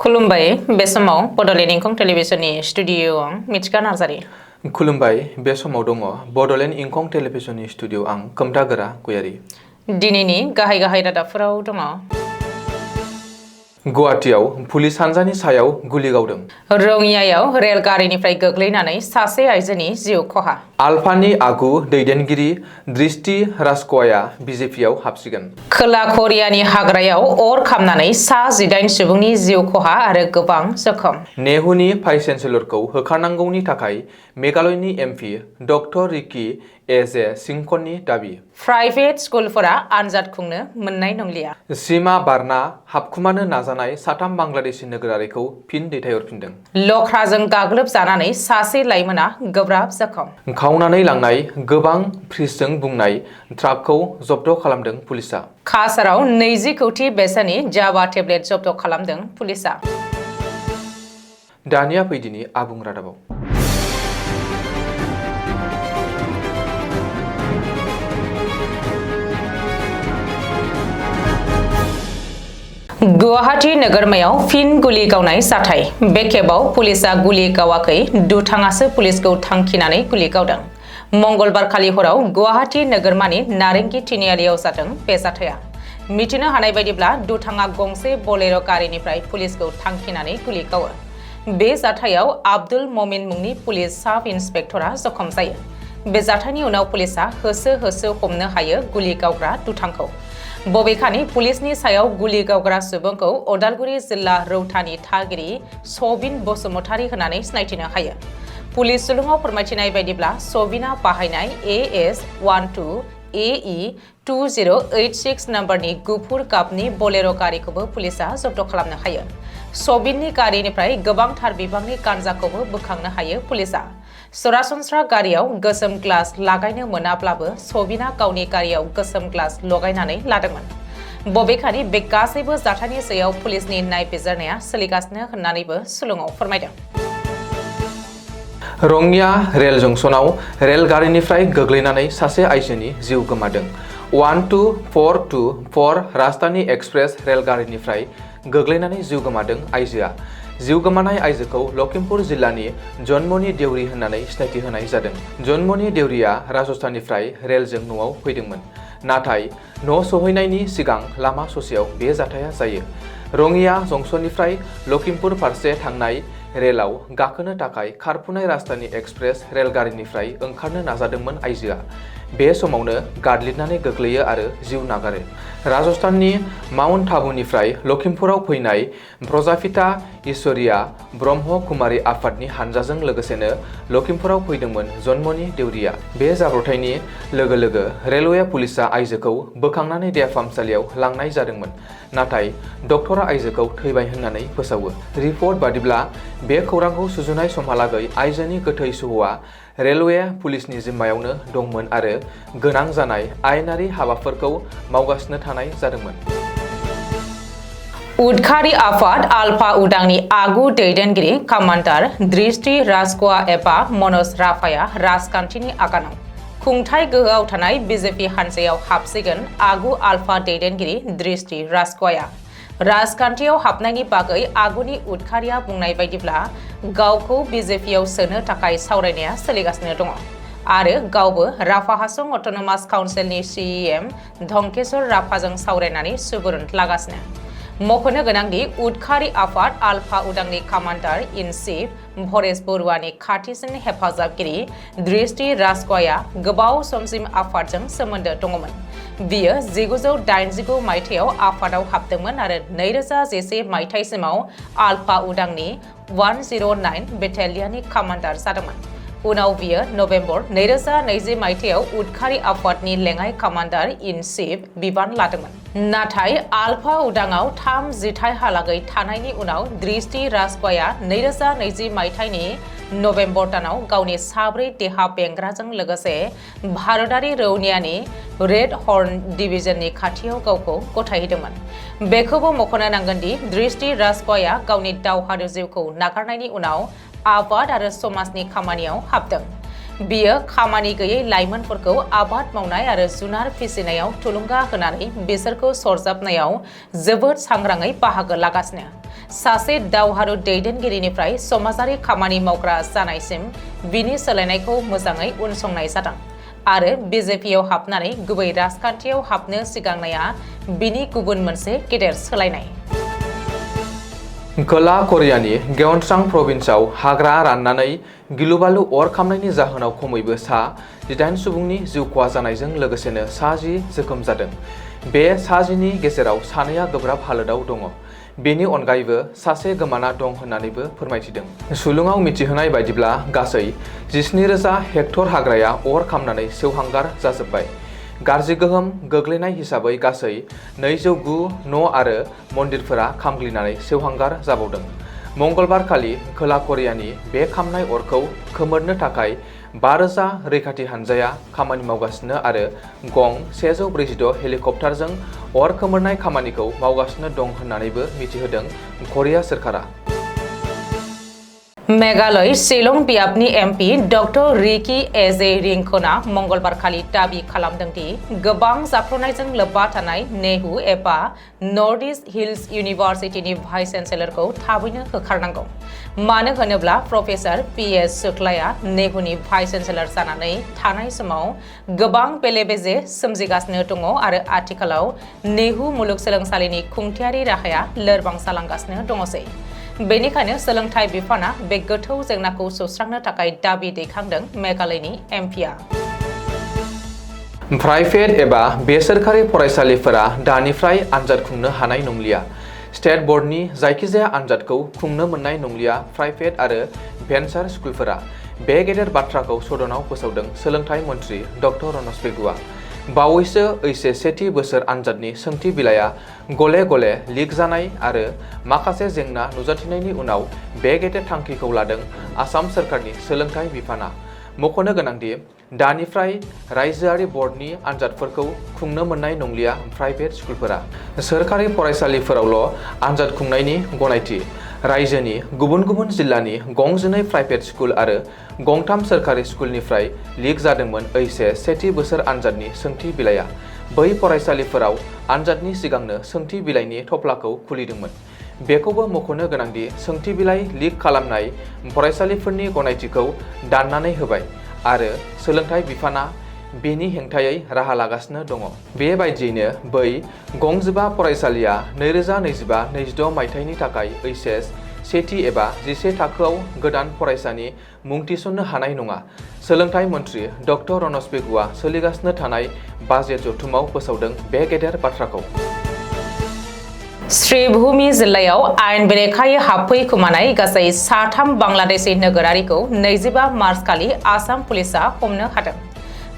खुलुमबाय बे समाव बडलेण्ड इंखं टेलिभिजननि स्टुडिअ आं मिथिका नार्जारि। खुलुमबाय बे समाव दङ बडलेण्ड इंखं टेलिभिजननि स्टुडिअ आं खोमथागोरा गयारि। दिनैनि गाहाय रादाबफोराव दङ। गुवाहाटीआव पुलिस हान्जानि सायाव गुलि गावदों। रङियायाव रेलगारिनिफ्राय गोग्लैनानै सासे आइजोनि जिउ खहा। आलफानि आगु दैदेनगिरि दृष्टि राजख'वाया बिजेपिआव हाबसिगोन। खोला करियानि हाग्रायाव अर खामनानै सा 18 सुबुंनि जिउ खहा आरो गोबां जखम। नेहुनि भाइस चेन्सेलरखौ होखारनांगौनि थाखाय मेघालयनि एमपि डक्टर रिकी एजे सिंखननि दाबि। प्राइभेट स्कुलफोरा आनजाद खुंनो मोननाय नंलिया। सीमा बारना हाबखुमानो नाजानाय साथाम बांलादेशी नोगोरारिखौ फिन दैथायहरफिनदों। लख्राजों गाग्लोबजानानै सासे लाइमोना गोब्राब जखम। खावनानै लांनाय गोबां फ्रिजजों बुंनाय ट्राकखौ जब्द खालामदों पुलिसआ। काछाराव 20 कौटि बेसेननि जावा टेब्लेट जब्द खालामदों पुलिसआ। दानिया फैदिनि आबुं रादाबाव। गुवाहाटी नोगोरमायाव फिन गुलि गावनाय जाथाय। बे खेबाव पुलिसआ गुलि गावाखै, दुथाङासो पुलिसखौ थांखिनानै गुलि गावदों। मंगलबार खालि हराव गुवाहाटी नोगोरमानि नारेंगी तिनिआलियाव जादों बे जाथाया। मिथिनो हानाय बायदिब्ला दुथाङा गंसे बोलेर' गारिनिफ्राय पुलिसखौ थांखिनानै गुलि गावो। बे जाथायाव आब्दुल ममिन मुंनि पुलिस साब इन्सपेक्टरा जखम जायो। बे जाथायनि उनाव पुलिसआ होसो होसो हमनो हायो गुलि गावग्रा दुथांखौ। बबेखानि पुलिसनि सायाव गुलि गावग्रा सुबुंखौ उदालगुरि जिल्ला रौतानि थागिरि सबिन बसुमतारी होननानै सिनायथिनो हायो। पुलिस सुलुङाव फोरमायथिनाय बायदिब्ला सबिना बाहायनाय AS12 AE 2086 नम्बरनि गुफुर गाबनि बोलेर' गारिखौबो पुलिसआ जब्द खालामनो हायो। सबिननि गारिनिफ्राय गोबांथार बिबांनि गान्जाखौबो बोखांनो हायो पुलिसआ। सरासनस्रा गारियाव गोसोम ग्लास लागायनो मोनाब्लाबो सबिना गावनि गारियाव गोसोम ग्लास लगायनानै लादोंमोन। बबेखानि बे गासैबो जाथायनि सायाव पुलिसनि नायबिजिरनाया सोलिगासिनो होननानैबो सुलुङाव फोरमायदों। रङिया रेल जंक्शनाव रेलगारिनिफ्राय गोग्लैनानै सासे आइजोनि जिउ गोमादों। 12424 राजधानी एक्सप्रेस रेलगारिनिफ्राय गोग्लैनानै जिउ गोमादों आइजोआ। जिउ गोमानाय आइजोखौ लखिमपुर जिल्लानि जन्मनि देउरि होननानै सिनायथि होनाय जादों। जन्मनि देउरिया राजस्थाननिफ्राय रेलजों न'आव फैदोंमोन। नाथाय न' सहैनायनि सिगां लामा ससेयाव बे जाथाया जायो। रङिया जंक्शननिफ्राय लखिमपुर फारसे थांनाय रेलाव गाखोनो थाखाय खारफुनाय राजधानी एक्सप्रेस रेलगारिनिफ्राय ओंखारनो नाजादोंमोन आइजोआ। बे समावनो गादलिननानै गोग्लैयो आरो जिउ नागारो। राजस्थाननि माउन्ट आबुनिफ्राय लखिमपुराव फैनाय प्रजापिता ईश्वरिया ब्रह्म कुमारी आफादनि हानजाजों लोगोसेनो लखिमपुराव फैदोंमोन जन्मनि देउरिया। बे जाब्रबथायनि लोगो लोगो रेलवे पुलिसआ आइजोखौ बोखांनानै देहा फाहामसालियाव लांनाय जादोंमोन। नाथाय डक्टरा आइजोखौ थैबाय होननानै फोसावो। रिपर्ट बादिब्ला बे खौरांखौ सुजुनाय समहालागै आइजोनि गोथै सह'आ रेलवे पुलिसनि जिम्मायावनो दंमोन आरो गोनां जानाय आयेनारि हाबाफोरखौ मावगासिनो थानाय जादोंमोन। उदखारि आफाद आलफा उदांनि आगु दैदेनगिरि कामान्डार दृष्टि राजख'वा एबा मनज राभाया राजखान्थिनि आगानाव। खुंथाय गोहोआव थानाय बिजेपि हान्जायाव हाबसिगोन आगु आलफा दैदेनगिरि दृष्टि राजख'वाया। राजखान्थियाव हाबनायनि बागै आगुनि उदखारिया बुंनाय बायदिब्ला गावखौ बिजेपिआव सोनो थाखाय सावरायनाया सोलिगासिनो दङ आरो गावबो राभा हासं अट'नमास काउन्सिलनि CEM धंकेश्वर राभाजों सावरायनानै सुबुरुन लागासिनो। मख'नो गोनांदि उदखारि आफाद आलफा उदांनि कामान्डार इन चिफ भरेश बरुवानि खाथिसिन हेफाजाबगिरि दृष्टि राजख'वाया गोबाव समसिम आफादजों सोमोन्दो दङमोन। बियो 1989 मायथाइयाव आफादाव हाबदोंमोन आरो 2011 मायथाइसिमाव आलफा उदांनि 109 बेटेलियननि कामान्डार जादोंमोन। उनाव बियो नभेम्बर 2020 मायथाइयाव उदखारि आफादनि लेङाइ कामान्डार इन चिफ बिबान लादोंमोन। नाथाय आलफा उदाङाव 3 जिथाइहालागै थानायनि उनाव दृष्टि राजख'वाया 2020 मायथाइनि नभेम्बर दानाव गावनि 4 देहा बेंग्राजों लोगोसे भारतारि रौनियानि रेड हर्न डिभिजननि खाथियाव गावखौ गथायहैदोंमोन। बेखौबो मख'नो नांगोन दि दृष्टि राजख'वाया गावनि दावहारु जिउखौ नागारनायनि उनाव आबाद आरो समाजनि खामानियाव हाबदों। बियो खामानि गैयै लाइमोनफोरखौ आबाद मावनाय आरो जुनार फिसिनायाव थुलुंगा होनानै बिसोरखौ सरजाबनायाव जोबोद सांग्राङै बाहागो लागासिनो। सासे दावहारु दैदेनगिरिनिफ्राय समाजारि खामानि मावग्रा जानायसिम बिनि सोलायनायखौ मोजाङै उनसंनाय जादों आरो बिजेपिआव हाबनानै गुबै राजखान्थियाव हाबनो सिगांनाया बिनि गुबुन मोनसे गेदेर सोलायनाय। खोला करियानि गयनसां प्रभिन्सआव हाग्रा राननानै गिलुबालु अर खामनायनि जाहोनाव खमैबो सा 18 सुबुंनि जिउ खहा जानायजों लोगोसेनो सा 10 जोखोम जादों। बे सा 10नि गेजेराव सानैया गोब्राब हालोदाव दङ। बेनि अनगायैबो सासे गोमाना दं होननानैबो फोरमायथिदों। सुलुङाव मिथिहोनाय बायदिब्ला गासै 17,000 हेक्टर हाग्राया अर खामनानै सेवहांगार जाजोब्बाय। गाज्रि गोहोम गोग्लैनाय हिसाबै गासै 209 न' आरो मन्दिरफोरा खामग्लिनानै सेवहांगार जाबावदों। मंगलबार खालि खोला करियानि बे खामनाय अरखौ खोमोरनो थाखाय 5,000 रैखाथि हानजाया खामानि मावगासिनो आरो गं 146 हेलिकप्टारजों अर खोमोरनाय खामानिखौ मावगासिनो दं होननानैबो मिथिहोदों करिया सोरखारा। मेघालय शिलं बियाबनि एमपि डक्टर रिकी एजे रिंकना मंगलबार खालि दाबि खालामदों दि गोबां जाख्ल'नायजों लोब्बा थानाय नेहु एबा नर्थ इस्ट हिल्स इउनिभार्सिटिनि भाइस चेन्सेलरखौ थाबैनो होखारनांगौ। मानो होनोब्ला प्रफेसार पि.एस. शुक्लाया नेहुनि भाइस चेन्सेलर जानानै थानाय समाव गोबां बेले-बेजे सोमजिगासिनो दङ आरो आथिखालाव नेहु मुलुगसोलोंसालिनि खुंथायारि राहाया लोरबां जालांगासिनो दङसै। बेनिखायनो सोलोंथाइ बिफाना बे गोथौ जेंनाखौ सुस्रांनो थाखाय दाबि दैखांदों मेघालयनि एमपिआ। प्राइभेट एबा बेसरकारि फरायसालिफोरा दानिफ्राय आनजाद खुंनो हानाय नंलिया। स्टेट बर्डनि जायखिजाया आनजादखौ खुंनो मोननाय नंलिया प्राइभेट आरो भेन्सार स्कुलफोरा। बे गेदेर बाथ्राखौ सदनाव फोसावदों सोलोंथाइ मन्थ्रि डक्टर रनज पेगुआ। बावैसो ओइचएस सेथि बोसोर आनजादनि सोंथि बिलाइया गले-गले लिक जानाय आरो माखासे जेंना नुजाथिनायनि उनाव बे गेदेर थांखिखौ लादों आसाम सोरखारनि सोलोंथाइ बिफाना। मख'नो गोनांदि दानिफ्राय रायजोआरि बर्डनि आनजादफोरखौ खुंनो मोननाय नंलिया प्राइभेट स्कुलफोरा। सोरखारि फरायसालिफोरावल' आनजाद खुंनायनि गनायथि। रायजोनि गुबुन गुबुन जिल्लानि गं2 प्राइभेट स्कुल आरो गं3 सोरखारि स्कुलनिफ्राय लिक जादोंमोन ओइचएस सेथि बोसोर आनजादनि सोंथि बिलाइया। बै फरायसालिफोराव आनजादनि सिगांनो सोंथि बिलाइनि थफ्लाखौ खुलिदोंमोन। बेखौबो मख'नो गोनांदि सोंथि बिलाइ लिक खालामनाय फरायसालिफोरनि गनायथिखौ दाननानै होबाय आरो सोलोंथाइ बिफाना बेनि हेंथायै राहा लागासिनो दङ। बेबायदियैनो बै गं15 फरायसालिया 2025-26 मायथाइनि थाखाय ओइचएस सेथि एबा 11 थाखोआव गोदान फरायसानि मुं थिसन्नो हानाय नङा। सोलोंथाइ मन्थ्रि डक्टर रनज पेगुआ सोलिगासिनो थानाय बाजेट जथुमाव फोसावदों बे गेदेर बाथ्राखौ। श्रीभूमि जिल्लायाव आयेन बेरेखायै हाबफैखोमानाय गासै 3 बांलादेशी नोगोरारिखौ 25 मार्च खालि आसाम पुलिसआ हमनो हादों।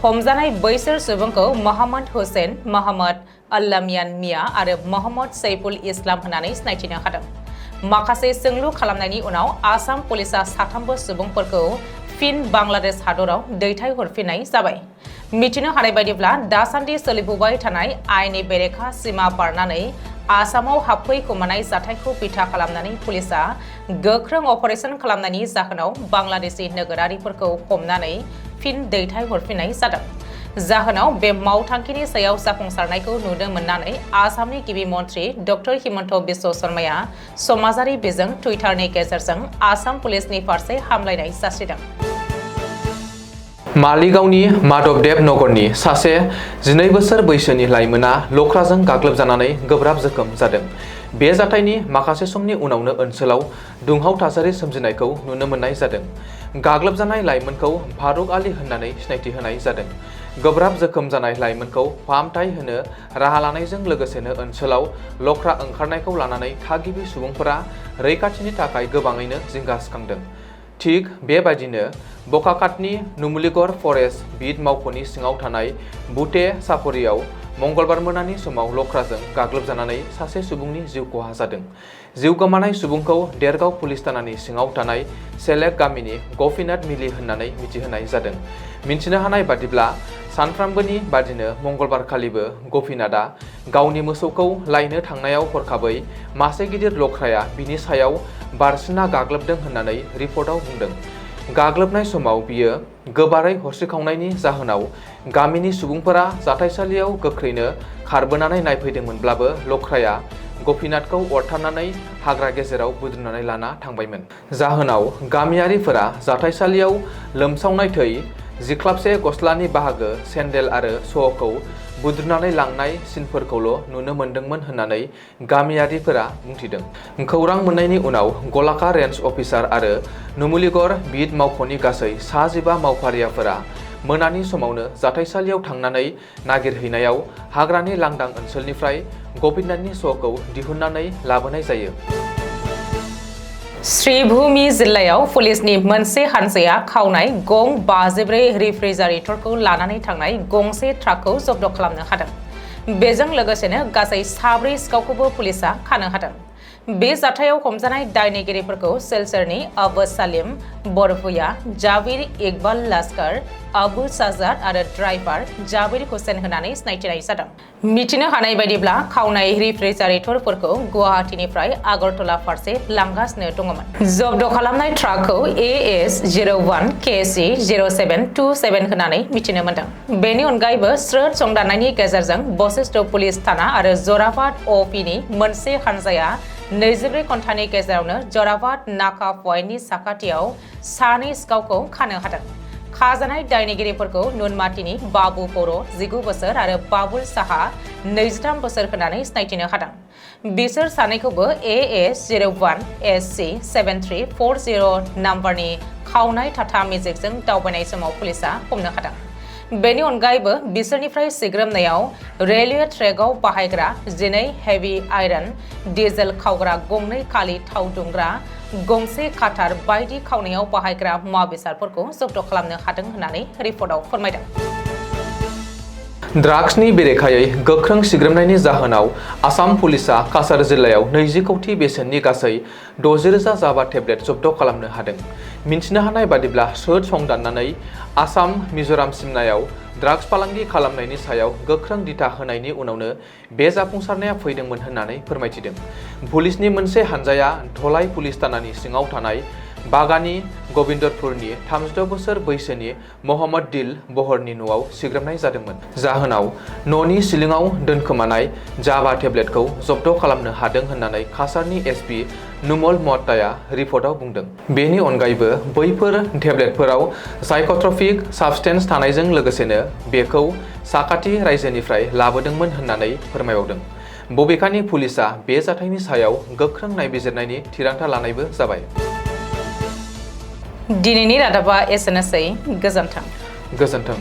हमजानाय बैसोर सुबुंखौ मोहम्मद हुसैन, मोहम्मद अल्लामियान मिया आरो मोहम्मद सैफुल इस्लाम होननानै सिनायथिनो हादों। माखासे सोंलु खालामनायनि उनाव आसाम पुलिसआ 3 सुबुंफोरखौ फिन बांलादेश हादराव दैथायहरफिननाय जाबाय। मिथिनो हानाय बायदिब्ला दासान्दि सोलिफुबाय थानाय आयेननि बेरेखा सिमा बारनानै आसामाव हाबफैखोमानाय जाथायखौ बिथा खालामनानै पुलिसआ गोख्रों अपारेशन खालामनायनि जाहोनाव बांलादेशी नोगोरारिफोरखौ हमनानै फिन दैथायहरफिननाय जादों। जाहोनाव बे मावथांखिनि सायाव जाफुंसारनायखौ नुनो मोननानै आसामनि गिबि मन्थ्रि डक्टर हिमन्त बिश्व शर्माया समाजारि बिजों टुइटारनि गेजेरजों आसाम पुलिसनि फारसे हामलायनाय जासिदों। मालिगावनि माधबदेव नगरनि सासे 12 बोसोर बैसोनि लाइमोना लख्राजों गाग्लोबजानानै गोब्राब जोखोम जादों। बे जाथायनि माखासे समनि उनावनो ओनसोलाव दुंहाव थासारि सोमजिनायखौ नुनो मोननाय जादों। गाग्लोबजानाय लाइमोनखौ फारुक आली होननानै सिनायथि होनाय जादों। गोब्राब जोखोम जानाय लाइमोनखौ फाहामथाय होनो राहा लानायजों लोगोसेनो ओनसोलाव लख्रा ओंखारनायखौ लानानै थागिबि सुबुंफोरा रैखाथिनि थाखाय गोबाङैनो जिंगा सिखांदों। थिग बेबायदिनो बकाकाटनि नुमुलिगर फरेस्ट बिट मावख'नि सिङाव थानाय बुटे साफरियाव मंगलबार मोनानि समाव लख्राजों गाग्लोबजानानै सासे सुबुंनि जिउ खहा जादों। जिउ गोमानाय सुबुंखौ देरगाव पुलिस थानानि सिङाव थानाय सेलेक गामिनि गपिनाथ मिलि होननानै मिथिहोनाय जादों। मिन्थिनो हानाय बादिब्ला सानफ्रामबोनि बादिनो मंगलबार खालिबो गपिनाथआ गावनि मोसौखौ लायनो थांनायाव हरखाबै मासे गिदिर लख्राया बिनि सायाव बारसिना गाग्लोबदों होननानै रिपर्टआव बुंदों। गाग्लोबनाय समाव बियो गोबारै हस्रिखावनायनि जाहोनाव गामिनि सुबुंफोरा जाथायसालियाव गोख्रैनो खारबोनानै नायफैदोंमोनब्लाबो लख्राया गपिनाथखौ अरथारनानै हाग्रा गेजेराव बुद्रुनानै लाना थांबायमोन। जाहोनाव गामियारिफोरा जाथायसालियाव लोमसावनाय थै, जिख्लाबसे गस्लानि बाहागो, सेन्देल आरो सहखौ बुद्रुनानै लांनाय सिनफोरखौल' नुनो मोन्दोंमोन होननानै गामियारिफोरा बुंथिदों। खौरां मोननायनि उनाव गलाघाट रेन्ज अफिसार आरो नुमुलिगर बिट मावख'नि गासै 15 मावफारियाफोरा मोनानि समावनो जाथायसालियाव थांनानै नागिरहैनायाव हाग्रानि लांदां ओनसोलनिफ्राय गपिनाथनि सहखौ दिहुननानै लाबोनाय जायो। श्रीभूमि जिल्लायाव पुलिसनि मोनसे हानजाया खावनाय गं 54 रेफ्रिजारेटरखौ लानानै थांनाय गंसे ट्राकखौ जब्द खालामनो हादों। बेजों लोगोसेनो गासै 7 सिखावखौबो पुलिसआ खानो हादों। बे जाथायाव हमजानाय दायनिगिरिफोरखौ सिलचरनि अबु सालिम बरभुया, जाबिर इकबाल लस्कर, अबु साजाद आरो ड्राइभार जाबिर हुसैन होनानै सिनायथिनाय जादों। मिथिनो हानाय बायदिब्ला खावनाय रेफ्रिजारेटरफोरखौ गुवाहाटीनिफ्राय आगरतला फारसे लांगासिनो दङमोन। जब्द खालामनाय ट्राकखौ AS01 KC 0727 होनानै मिथिनो मोन्दों। बेनि अनगायैबो स्रोद संदाननायनि गेजेरजों बशिष्ठ पुलिस थाना आरो जराबाद OPनि मोनसे हानजाया 24 घन्टानि गेजेरावनो जराबाद नाका पइन्टनि साखाथियाव 2 सिखावखौ खानो हादों। खाजानाय दायनिगिरिफोरखौ नुनमाटिनि बाबु बर' 19 बोसोर आरो बाबुल साहा 23 बोसोर होनानै सिनायथिनो हादों। बिसोर सानैखौबो AS01 SC 7340 नाम्बारनि खावनाय टाटा मेजिकजों दावबायनाय समाव पुलिसआ हमनो हादों। बेनि अनगायैबो बिसोरनिफ्राय सिग्रोमनायाव रेलवे ट्रेकआव बाहायग्रा 12 हेभि आयरन, डिजेल खावग्रा 2 खालि थाव दुंग्रा, गंसे काटार बायदि खावनायाव बाहायग्रा मुवा बेसादफोरखौ जब्द खालामनो हादों होननानै रिपर्टआव फोरमायदों। ड्राग्सनि बेरेखायै गोख्रों सिग्रोमनायनि जाहोनाव आसाम पुलिसआ काछार जिल्लायाव 20 कौटि बेसेननि गासै 60,000 जाबा टेब्लेट जब्द खालामनो हादों। मिन्थिनो हानाय बादिब्ला स्रोद संदाननानै आसाम मिजोराम सिमनायाव ड्राग्स फालांगि खालामनायनि सायाव गोख्रों दिथा होनायनि उनावनो बे जाफुंसारनाया फैदोंमोन होननानै फोरमायथिदों। पुलिसनि मोनसे हानजाया धलाई पुलिस थानानि सिङाव थानाय बागानी गबिन्दरपुरनि 36 बोसोर बैसोनि महम्मद दिल बहरनि न'आव सिग्रोमनाय जादोंमोन। जाहोनाव न'नि सिलिंआव दोनखोमानाय जाबा टेब्लेटखौ जब्द खालामनो हादों होननानै काछारनि SP नुमल महत्ताया रिपर्टआव बुंदों। बेनि अनगायैबो बैफोर टेब्लेटफोराव साइक'ट्रपिक साबस्टेन्स थानायजों लोगोसेनो बेखौ साखाथि रायजोनिफ्राय लाबोदोंमोन होननानै फोरमायबावदों। बबेखानि पुलिसआ बे जाथायनि सायाव गोख्रों नायबिजिरनायनि थिरांथा लानायबो जाबाय। दिनैनि रादाबा एसेनोसै। गोजोन्थों।